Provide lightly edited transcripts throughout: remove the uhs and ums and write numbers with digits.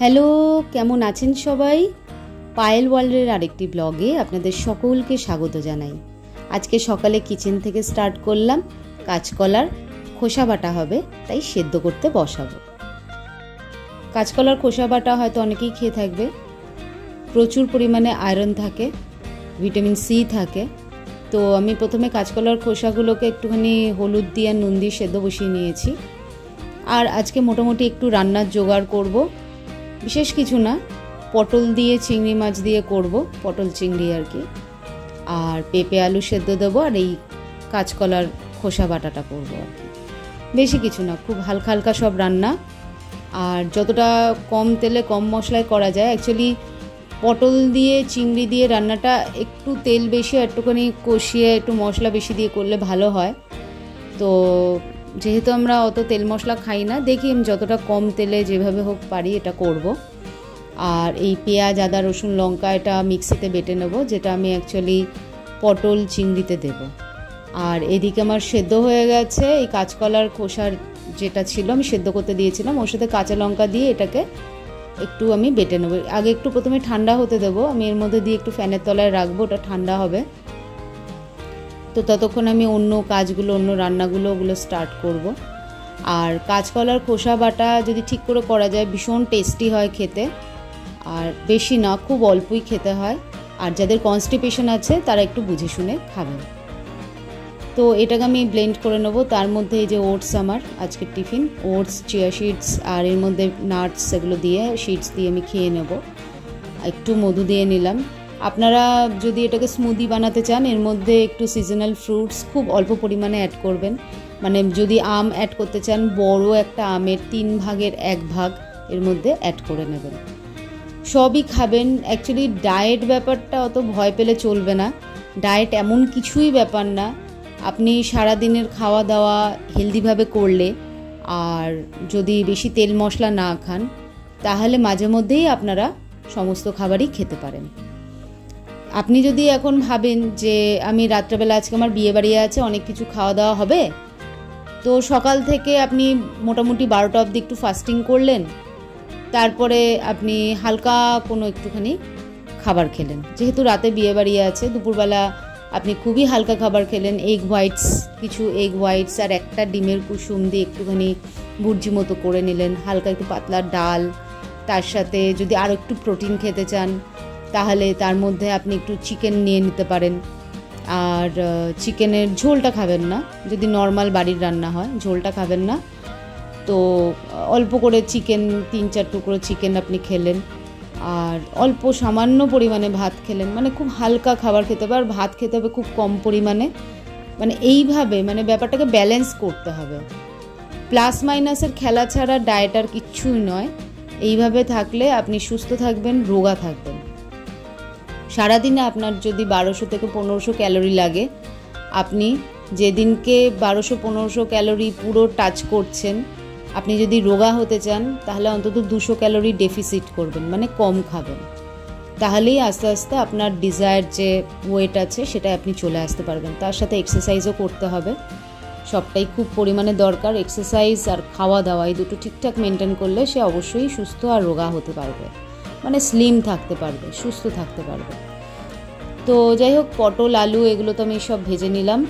Hello, কেমন আছেন সবাই? পায়েল ওয়ার্ল্ডের আরেকটি ব্লগে আপনাদের সকলকে স্বাগত জানাই। আজকে সকালে কিচেন থেকে স্টার্ট করলাম। কাঁচকলার খোসা বাটা হবে, তাই সেদ্ধ করতে বসাবো। কাঁচকলার খোসা বাটা হয়তো অনেকেই খেয়ে থাকবে। প্রচুর পরিমাণে আয়রন থাকে, ভিটামিন সি থাকে। তো আমি প্রথমে কাঁচকলার খোসাগুলোকে একটুখানি হলুদ দিয়ে নুন দিয়ে সেদ্ধ বসিয়ে নিয়েছি। আর আজকে মোটামুটি একটু রান্নার জোগাড় করব। বিশেষ কিছু না, পটল দিয়ে চিংড়ি মাছ দিয়ে করব, পটল চিংড়ি আর কি। আর পেঁপে আলু সেদ্ধ দেবো, আর এই কাঁচকলার খোসা বাটাটা করব আর কি। বেশি কিছু না, খুব হালকা হালকা সব রান্না। আর যতটা কম তেলে কম মশলায় করা যায়। অ্যাকচুয়ালি পটল দিয়ে চিংড়ি দিয়ে রান্নাটা একটু তেল বেশি, একটুখানি কষিয়ে একটু মশলা বেশি দিয়ে করলে ভালো হয়। তো যেহেতু আমরা অত তেল মশলা খাই না, দেখি আমি যতটা কম তেলে যেভাবে হোক পারি এটা করব। আর এই পেঁয়াজ আদা রসুন লঙ্কা এটা মিক্সিতে বেটে নেব, যেটা আমি অ্যাকচুয়ালি পটল চিংড়িতে দেব। আর এদিকে আমার সেদ্ধ হয়ে গেছে এই কাঁচকলার খোসার যেটা ছিল আমি সেদ্ধ করতে দিয়েছিলাম, ওর সাথে কাঁচা লঙ্কা দিয়ে এটাকে একটু আমি বেটে নেব। আগে একটু প্রথমে ঠান্ডা হতে দেবো, আমি এর মধ্যে দিয়ে একটু ফ্যানের তলায় রাখবো, ওটা ঠান্ডা হবে। তো ততক্ষণ আমি অন্য কাজগুলো, অন্য রান্নাগুলো ওগুলো স্টার্ট করব। আর কাঁচকলার খোসা বাটা যদি ঠিক করে করা যায় ভীষণ টেস্টি হয় খেতে। আর বেশি না, খুব অল্পই খেতে হয়। আর যাদের কনস্টিপেশন আছে তারা একটু বুঝে শুনে খাবেন। তো এটাকে আমি ব্লেন্ড করে নেবো। তার মধ্যে এই যে ওটস, আমার আজকের টিফিন ওটস, চিয়া সিডস আর এর মধ্যে নাটস, এগুলো দিয়ে সিডস দিয়ে আমি খেয়ে নেব। একটু মধু দিয়ে নিলাম। আপনারা যদি এটাকে স্মুদি বানাতে চান, এর মধ্যে একটু সিজনাল ফ্রুটস খুব অল্প পরিমাণে অ্যাড করবেন। মানে যদি আম অ্যাড করতে চান, বড় একটা আমের 3 ভাগের 1 ভাগ এর মধ্যে অ্যাড করে নেবেন। সবই খাবেন। অ্যাকচুয়ালি ডায়েট ব্যাপারটা অত ভয় পেলে চলবে না। ডায়েট এমন কিছুই ব্যাপার না। আপনি সারাদিনের খাওয়া দাওয়া হেলদিভাবে করলে, আর যদি বেশি তেল মশলা না খান, তাহলে মাঝে মধ্যেই আপনারা সমস্ত খাবারই খেতে পারেন। আপনি যদি এখন ভাবেন যে আমি রাত্রেবেলা আজকে আমার বিয়ে বাড়ি আছে, অনেক কিছু খাওয়া দাওয়া হবে, তো সকাল থেকে আপনি মোটামুটি 12টা অবধি একটু ফাস্টিং করলেন, তারপরে আপনি হালকা কোনো একটুখানি খাবার খেলেন। যেহেতু রাতে বিয়ে বাড়ি আছে, দুপুরবেলা আপনি খুবই হালকা খাবার খেলেন, কিছু এগ হোয়াইটস আর একটা ডিমের কুসুম দিয়ে একটুখানি ভুর্জি মতো করে নিলেন, হালকা একটু পাতলা ডাল, তার সাথে যদি আরও একটু প্রোটিন খেতে চান তাহলে তার মধ্যে আপনি একটু চিকেন নিয়ে নিতে পারেন। আর চিকেনের ঝোলটা খাবেন না, যদি নর্মাল বাড়ির রান্না হয় ঝোলটা খাবেন না। তো অল্প করে চিকেন, 3-4 টুকরো চিকেন আপনি খেলেন, আর অল্প সামান্য পরিমাণে ভাত খেলেন। মানে খুব হালকা খাবার খেতে হবে, আর ভাত খেতে হবে খুব কম পরিমাণে। মানে এইভাবে মানে ব্যাপারটাকে ব্যালেন্স করতে হবে। প্লাস মাইনাসের খেলা ছাড়া ডায়েট আর কিচ্ছুই নয়। এইভাবে থাকলে আপনি সুস্থ থাকবেন, রোগা থাকবেন। সারাদিনে আপনার যদি 1200 থেকে 1500 ক্যালোরি লাগে, আপনি যেদিনকে 1200-1500 ক্যালোরি পুরো টাচ করছেন, আপনি যদি রোগা হতে চান তাহলে অন্তত 200 ক্যালোরি ডেফিসিট করবেন, মানে কম খাবেন। তাহলেই আস্তে আস্তে আপনার ডিজায়ার যে ওয়েট আছে সেটা আপনি চলে আসতে পারবেন। তার সাথে এক্সারসাইজও করতে হবে, সবটাই খুব পরিমাণে দরকার। এক্সারসাইজ আর খাওয়া দাওয়া এই দুটো ঠিকঠাক মেনটেন করলে সে অবশ্যই সুস্থ আর রোগা হতে পারবে, মানে স্লিম থাকতে পারবে, সুস্থ থাকতে পারবে। তো যাই হোক, পটল আলু এগুলো তো আমি সব ভেজে নিলাম,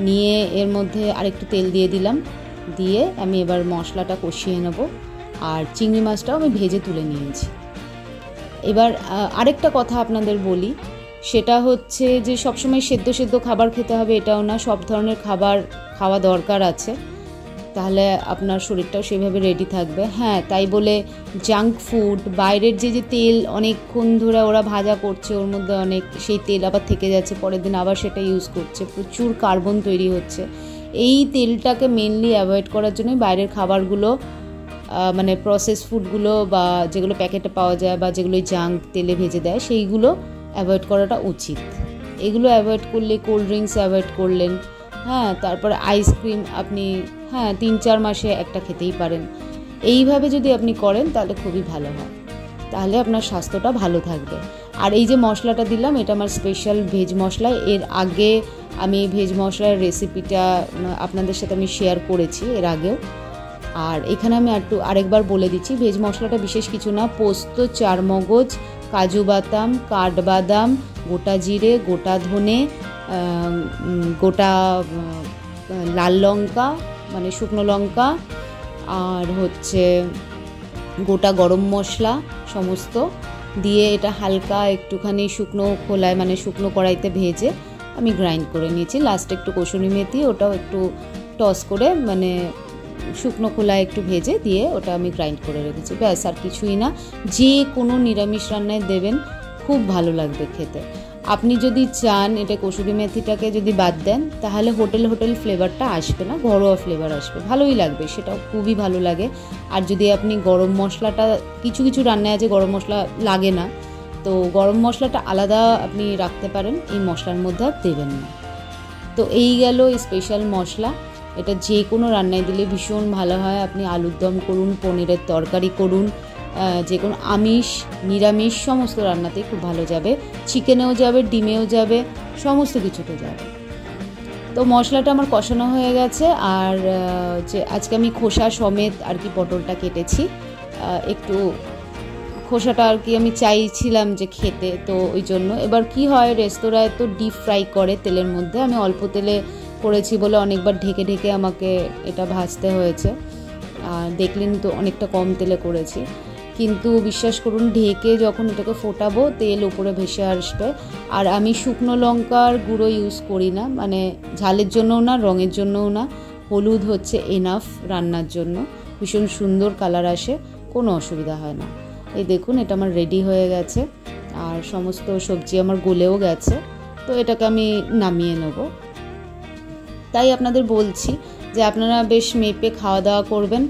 নিয়ে এর মধ্যে আরেকটু তেল দিয়ে দিলাম, দিয়ে আমি এবার মশলাটা কষিয়ে নেব। আর চিংড়ি মাছটাও আমি ভেজে তুলে নিয়েছি। এবার আরেকটা কথা আপনাদের বলি, সেটা হচ্ছে যে সবসময় সেদ্ধ খাবার খেতে হবে এটাও না, সব ধরনের খাবার খাওয়া দরকার আছে, তাহলে আপনার শরীরটাও সেভাবে রেডি থাকবে। হ্যাঁ, তাই বলে জাঙ্ক ফুড, বাইরের যে তেল অনেকক্ষণ ধরে ওরা ভাজা করছে, ওর মধ্যে অনেক সেই তেল আবার থেকে যাচ্ছে, পরের দিন আবার সেটা ইউজ করছে, প্রচুর কার্বন তৈরি হচ্ছে। এই তেলটাকে মেনলি অ্যাভয়েড করার জন্যই বাইরের খাবারগুলো, মানে প্রসেস ফুডগুলো বা যেগুলো প্যাকেটে পাওয়া যায় বা যেগুলো জাঙ্ক তেলে ভেজে দেয়, সেইগুলো অ্যাভয়েড করাটা উচিত। এগুলো অ্যাভয়েড করলে, কোল্ড ড্রিঙ্কস অ্যাভয়েড করলেন, হ্যাঁ, তারপরে আইসক্রিম আপনি 3-4 মাসে একটা খেতেই পারেন। এইভাবে যদি আপনি করেন তাহলে খুবই ভালো হয়, তাহলে আপনার স্বাস্থ্যটা ভালো থাকবে। আর এই যে মশলাটা দিলাম, এটা আমার স্পেশাল ভেজ মশলা। এর আগে আমি ভেজ মশলার রেসিপিটা আপনাদের সাথে আমি শেয়ার করেছি এর আগেও। আর এখানে আমি আরেকবার বলে দিচ্ছি, ভেজ মশলাটা বিশেষ কিছু না, পোস্ত, চারমগজ, কাজু বাদাম, কাঠবাদাম, গোটা জিরে, গোটা ধনে, গোটা লাল লঙ্কা মানে শুকনো লঙ্কা, আর হচ্ছে গোটা গরম মশলা সমস্ত দিয়ে এটা হালকা একটুখানি শুকনো খোলায় মানে শুকনো কড়াইতে ভেজে আমি গ্রাইন্ড করে নিয়েছি। লাস্টে একটু কসুরি মেথি, ওটাও একটু টস করে মানে শুকনো খোলায় একটু ভেজে দিয়ে ওটা আমি গ্রাইন্ড করে রেখেছি। ব্যাস, আর কিছুই না। যে কোনো নিরামিষ রান্নায় দেবেন, খুব ভালো লাগবে খেতে। আপনি যদি চান এটা কসুরি মেথিটাকে যদি বাদ দেন, তাহলে হোটেল ফ্লেভারটা আসবে না, ঘরোয়া ফ্লেভার আসবে, ভালোই লাগবে, সেটাও খুবই ভালো লাগে। আর যদি আপনি গরম মশলাটা, কিছু কিছু রান্নায় আছে গরম মশলা লাগে না, তো গরম মশলাটা আলাদা আপনি রাখতে পারেন, এই মশলার মধ্যে আর দেবেন না। তো এই গেল স্পেশাল মশলা। এটা যে কোনো রান্নায় দিলে ভীষণ ভালো হয়। আপনি আলুর দম করুন, পনিরের তরকারি করুন, যে কোনো আমিষ নিরামিষ সমস্ত রান্নাতেই খুব ভালো যাবে। চিকেনেও যাবে, ডিমেও যাবে, সমস্ত কিছুতে যাবে। তো মশলাটা আমার কষানো হয়ে গেছে। আর যে আজকে আমি খোসা সমেত আর কি পটলটা কেটেছি, একটু খোসাটা আর কি আমি চাইছিলাম যে খেতে, তো ওই জন্য। এবার কি হয়, রেস্তোরাঁয় তো ডিপ ফ্রাই করে তেলের মধ্যে, আমি অল্প তেলে করেছি বলে অনেকবার ঢেকে ঢেকে আমাকে এটা ভাজতে হয়েছে। আর দেখলেন তো অনেকটা কম তেলে করেছি, কিন্তু বিশ্বাস করুন ঢেকে যখন এটাকে ফোটাবো তেল উপরে ভেসে আসবে। আর আমি শুকনো লঙ্কার গুঁড়ো ইউজ করি না, মানে ঝালের জন্যও না, রঙের জন্যও না। হলুদ হচ্ছে এনাফ রান্নার জন্য, ভীষণ সুন্দর কালার আসে, কোনো অসুবিধা হয় না। এই দেখুন এটা আমার রেডি হয়ে গেছে, আর সমস্ত সবজি আমার গলেও গেছে। তো এটাকে আমি নামিয়ে নেব। তাই আপনাদের বলছি যে আপনারা বেশ মেপে খাওয়া দাওয়া করবেন,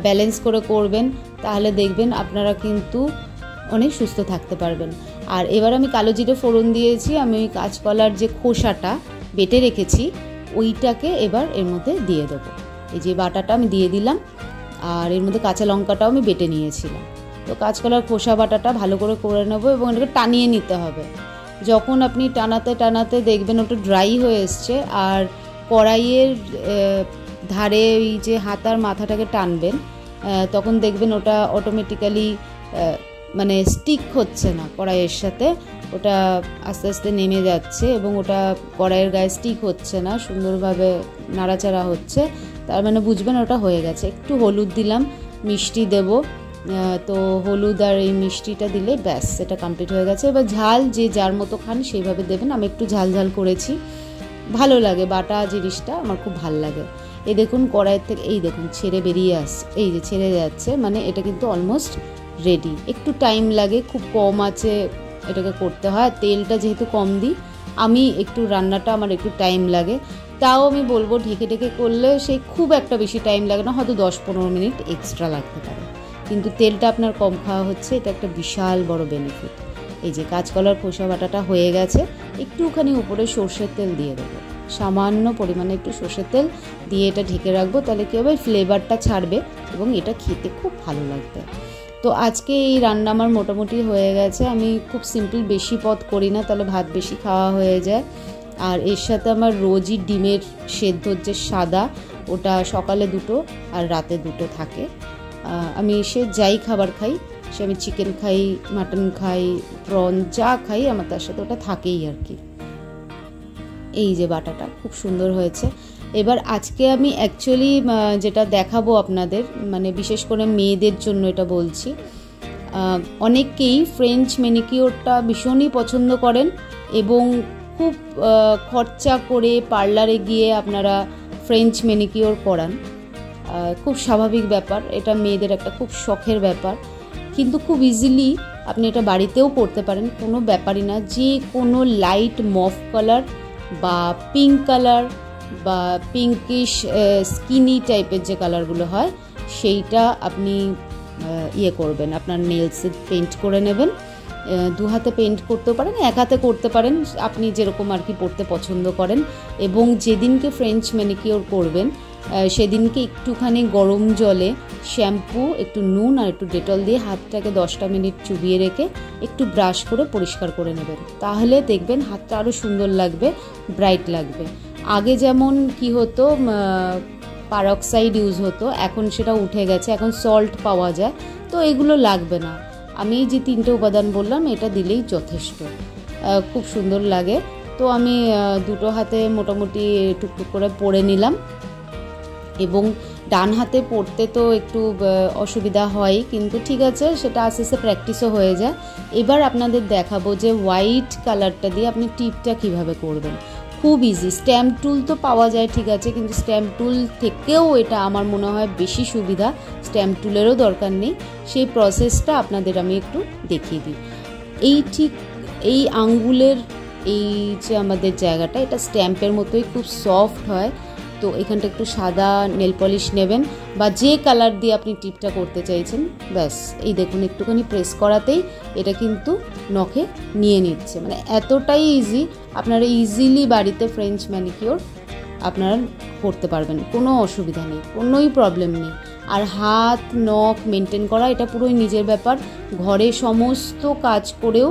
ব্যালেন্স করে করবেন, তাহলে দেখবেন আপনারা কিন্তু অনেক সুস্থ থাকতে পারবেন। আর এবার আমি কালো জিরে ফোড়ন দিয়েছি, আমি ওই কাঁচকলার যে খোসাটা বেটে রেখেছি ওইটাকে এবার এর মধ্যে দিয়ে দেবো। এই যে বাটাটা আমি দিয়ে দিলাম, আর এর মধ্যে কাঁচা লঙ্কাটাও আমি বেটে নিয়েছিলাম। তো কাঁচকলার খোসা বাটাটা ভালো করে নেবো এবং এটাকে টানিয়ে নিতে হবে। যখন আপনি টানাতে টানাতে দেখবেন ওটা ড্রাই হয়ে এসছে, আর কড়াইয়ের ধারে ওই যে হাতার মাথাটাকে টানবেন, তখন দেখবেন ওটা অটোমেটিক্যালি মানে স্টিক হচ্ছে না কড়াইয়ের সাথে, ওটা আস্তে আস্তে নেমে যাচ্ছে এবং ওটা কড়াইয়ের গায়ে স্টিক হচ্ছে না, সুন্দরভাবে নাড়াচাড়া হচ্ছে, তার মানে বুঝবেন ওটা হয়ে গেছে। একটু হলুদ দিলাম, মিষ্টি দেব, তো হলুদ আর এই মিষ্টিটা দিলে ব্যাস এটা কমপ্লিট হয়ে গেছে। এবার ঝাল যে যার মতো খান সেইভাবে দেবেন, আমি একটু ঝাল ঝাল করেছি, ভালো লাগে বাটা জিনিসটা, আমার খুব ভালো লাগে। এই দেখুন কড়াইয়ের থেকে এই দেখুন ছেড়ে বেরিয়ে আসছে, এই যে ছেড়ে যাচ্ছে, মানে এটা কিন্তু অলমোস্ট রেডি। একটু টাইম লাগে, খুব কম আছে এটাকে করতে হয়, তেলটা যেহেতু কম দিই আমি, একটু রান্নাটা আমার একটু টাইম লাগে। তাও আমি বলবো ঢেকে ঢেকে করলে সেই খুব একটা বেশি টাইম লাগে না, হয়তো 10-15 মিনিট এক্সট্রা লাগতে পারে, কিন্তু তেলটা আপনার কম খাওয়া হচ্ছে, এটা একটা বিশাল বড় বেনিফিট। এই যে কাঁচকলার খোসা বাটাটা হয়ে গেছে, একটুখানি উপরে সর্ষের তেল দিয়ে দেবো, সামান্য পরিমাণে একটু সর্ষের তেল দিয়ে এটা ঢেকে রাখবো, তাহলে কী হবে ফ্লেভারটা ছাড়বে এবং এটা খেতে খুব ভালো লাগবে। তো আজকে এই রান্না আমার মোটামুটি হয়ে গেছে। আমি খুব সিম্পল, বেশি পদ করি না, তাহলে ভাত বেশি খাওয়া হয়ে যায়। আর এর সাথে আমার রোজই ডিমের সেদ্ধর যে সাদা, ওটা সকালে 2 আর রাতে 2 থাকে। আমি সে যাই খাবার খাই, সে আমি চিকেন খাই, মাটন খাই, প্রন যা খাই, আমার তার সাথে ওটা থাকেই আর কি। এই যে বাটাটা খুব সুন্দর হয়েছে। এবার আজকে আমি অ্যাকচুয়ালি যেটা দেখাবো আপনাদের, মানে বিশেষ করে মেয়েদের জন্য এটা বলছি, অনেকেই ফ্রেঞ্চ ম্যানিকিওরটা ভীষণই পছন্দ করেন এবং খুব খরচা করে পার্লারে গিয়ে আপনারা ফ্রেঞ্চ ম্যানিকিওর করান, খুব স্বাভাবিক ব্যাপার, এটা মেয়েদের একটা খুব শখের ব্যাপার, কিন্তু খুব ইজিলি আপনি এটা বাড়িতেও করতে পারেন, কোনো ব্যাপারই না। যে কোনো লাইট মভ কালার বা পিঙ্ক কালার বা পিঙ্কিশ স্কিনি টাইপের যে কালারগুলো হয় সেইটা আপনি করবেন, আপনার নেলসে পেন্ট করে নেবেন, 2 হাতে পেন্ট করতেও পারেন, 1 হাতে করতে পারেন, আপনি যেরকম আর কি পড়তে পছন্দ করেন। এবং যেদিনকে ফ্রেঞ্চ ম্যানিকিওর করবেন সেদিনকে একটুখানি গরম জলে শ্যাম্পু, একটু নুন আর একটু ডেটল দিয়ে হাতটাকে 10টা মিনিট চুবিয়ে রেখে একটু ব্রাশ করে পরিষ্কার করে নেবেন, তাহলে দেখবেন হাতটা আরও সুন্দর লাগবে, ব্রাইট লাগবে। আগে যেমন কি হতো, পারক্সাইড ইউজ হতো, এখন সেটা উঠে গেছে, এখন সল্ট পাওয়া যায়। তো এগুলো লাগবে না, আমি যে 3টে উপাদান বললাম এটা দিলেই যথেষ্ট, খুব সুন্দর লাগে। তো আমি 2টো হাতে মোটামুটি টুকটুক করে পরে নিলাম, এবং ডান হাতে পড়তে তো একটু অসুবিধা হয়, কিন্তু ঠিক আছে, সেটা আস্তে আস্তে প্র্যাকটিসও হয়ে যায়। এবার আপনাদের দেখাবো যে হোয়াইট কালারটা দিয়ে আপনি টিপটা কিভাবে করবেন। খুব ইজি, স্ট্যাম্প টুল তো পাওয়া যায় ঠিক আছে, কিন্তু স্ট্যাম্প টুল থেকেও এটা আমার মনে হয় বেশি সুবিধা, স্ট্যাম্প টুলেরও দরকার নেই। সেই প্রসেসটা আপনাদের আমি একটু দেখিয়ে দিই। এই ঠিক এই আঙ্গুলের এই যে আমাদের জায়গাটা, এটা স্ট্যাম্পের মতোই খুব সফট হয়। তো এখানটা একটু সাদা নেল পলিশ নেবেন, বা যে কালার দিয়ে আপনি টিপটা করতে চাইছেন, ব্যাস এই দেখুন একটুখানি প্রেস করাতেই এটা কিন্তু নখে নিয়ে নিচ্ছে। মানে এতটাই ইজি, আপনারা ইজিলি বাড়িতে ফ্রেঞ্চ ম্যানিকিওর আপনারা করতে পারবেন, কোনো অসুবিধা নেই, কোনোই প্রবলেম নেই। আর হাত নখ মেনটেন করা এটা পুরোই নিজের ব্যাপার, ঘরে সমস্ত কাজ করেও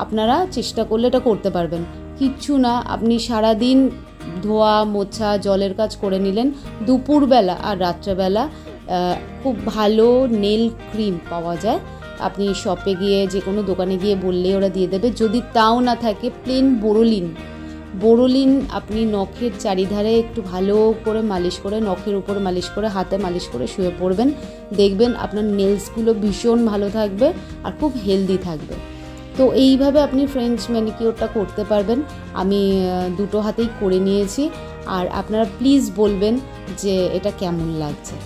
আপনারা চেষ্টা করলে এটা করতে পারবেন, কিচ্ছু না। আপনি সারাদিন ধোয়া মোছা জলের কাজ করে নিলেন, দুপুরবেলা আর রাত্রেবেলা খুব ভালো নেল ক্রিম পাওয়া যায়, আপনি শপে গিয়ে যে কোনো দোকানে গিয়ে বললেই ওরা দিয়ে দেবে। যদি তাও না থাকে, প্লেন বোরোলিন আপনি নখের চারিধারে একটু ভালো করে মালিশ করে, নখের উপরে মালিশ করে, হাতে মালিশ করে শুয়ে পড়বেন, দেখবেন আপনার নেলসগুলো ভীষণ ভালো থাকবে আর খুব হেলদি থাকবে। তো এইভাবে আপনি ফ্রেঞ্চ ম্যানিকিওরটা করতে পারবেন। আমি 2টো হাতেই করে নিয়েছি, আর আপনারা প্লিজ বলবেন যে এটা কেমন লাগছে,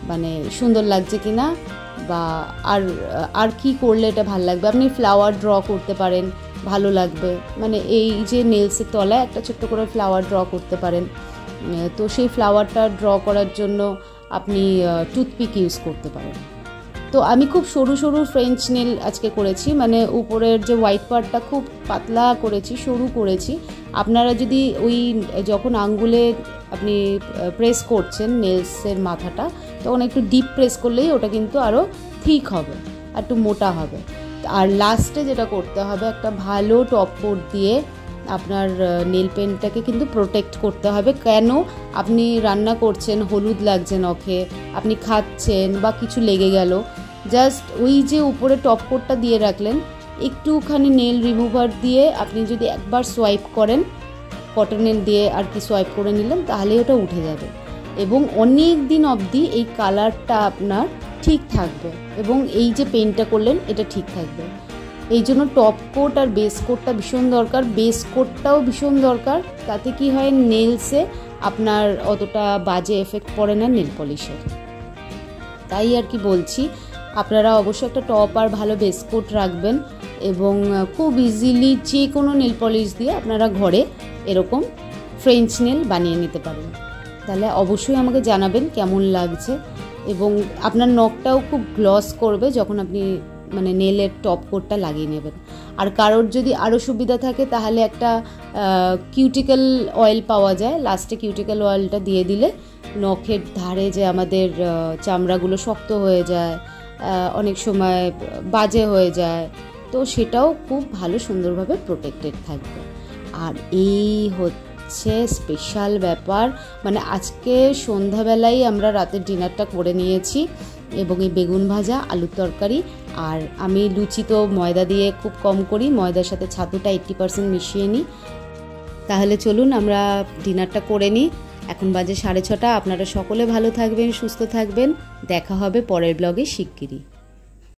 মানে সুন্দর লাগছে কি না, বা আর কি করলে এটা ভালো লাগবে। আপনি ফ্লাওয়ার ড্র করতে পারেন, ভালো লাগবে, মানে এই যে নেলসের তলায় একটা ছোট্ট করে ফ্লাওয়ার ড্র করতে পারেন। তো সেই ফ্লাওয়ারটা ড্র করার জন্য আপনি টুথপিক ইউজ করতে পারেন। তো আমি খুব সরু সরু ফ্রেঞ্চ নেল আজকে করেছি, মানে উপরের যে হোয়াইট পার্টটা খুব পাতলা করেছি, সরু করেছি। আপনারা যদি ওই যখন আঙ্গুলে আপনি প্রেস করছেন নেলসের মাথাটা, তখন একটু ডিপ প্রেস করলেই ওটা কিন্তু আরও থিক হবে, একটু মোটা হবে। আর লাস্টে যেটা করতে হবে, একটা ভালো টপ কোট দিয়ে আপনার নেল পেন্টটাকে কিন্তু প্রোটেক্ট করতে হবে। কেন, আপনি রান্না করছেন, হলুদ লাগছে নখে, আপনি খাচ্ছেন বা কিছু লেগে গেল, জাস্ট ওই যে উপরে টপ কোটটা দিয়ে রাখলেন, একটুখানি নেল রিমুভার দিয়ে আপনি যদি একবার সোয়াইপ করেন, কটনের দিয়ে আর কি সোয়াইপ করে নিলেন, তাহলে ওটা উঠে যাবে, এবং অনেক দিন অবধি এই কালারটা আপনার ঠিক থাকবে, এবং এই যে পেন্টটা করলেন এটা ঠিক থাকবে। এই জন্য টপ কোট আর বেস কোটটা ভীষণ দরকার, বেস কোটটাও ভীষণ দরকার। তাতে কি হয়, নেলসে আপনার অতটা বাজে এফেক্ট পড়ে না নেল পলিশের। তাই আর কি বলছি, আপনারা অবশ্যই একটা টপ আর ভালো বেস কোট রাখবেন, এবং খুব ইজিলি যে কোনো নেল পলিশ দিয়ে আপনারা ঘরে এরকম ফ্রেঞ্চ নেল বানিয়ে নিতে পারেন। তাহলে অবশ্যই আমাকে জানাবেন কেমন লাগছে, এবং আপনার নখটাও খুব গ্লস করবে যখন আপনি মানে নেলের টপ কোটটা লাগিয়ে নেবেন। আর কারোর যদি আরও সুবিধা থাকে, তাহলে একটা কিউটিক্যাল অয়েল পাওয়া যায়, লাস্টে কিউটিক্যাল অয়েলটা দিয়ে দিলে নখের ধারে যে আমাদের চামড়াগুলো শক্ত হয়ে যায়, অনেক সময় বাজে হয়ে যায়, তো সেটাও খুব ভালো সুন্দরভাবে প্রোটেক্টেড থাকবে। আর এই হচ্ছে স্পেশাল ব্যাপার, মানে আজকে সন্ধ্যাবেলায় আমরা রাতের ডিনারটা করে নিয়েছি, এবং এই বেগুন ভাজা, আলুর তরকারি, আর আমি লুচি তো ময়দা দিয়ে খুব কম করি, ময়দার সাথে ছাতুটা 80% মিশিয়ে নিই। তাহলে চলুন আমরা ডিনারটা করে নিই। এখন বাজে 6:30। আপনারা সকলে ভালো থাকবেন, সুস্থ থাকবেন, দেখা হবে পরের ব্লগে শিগগিরই।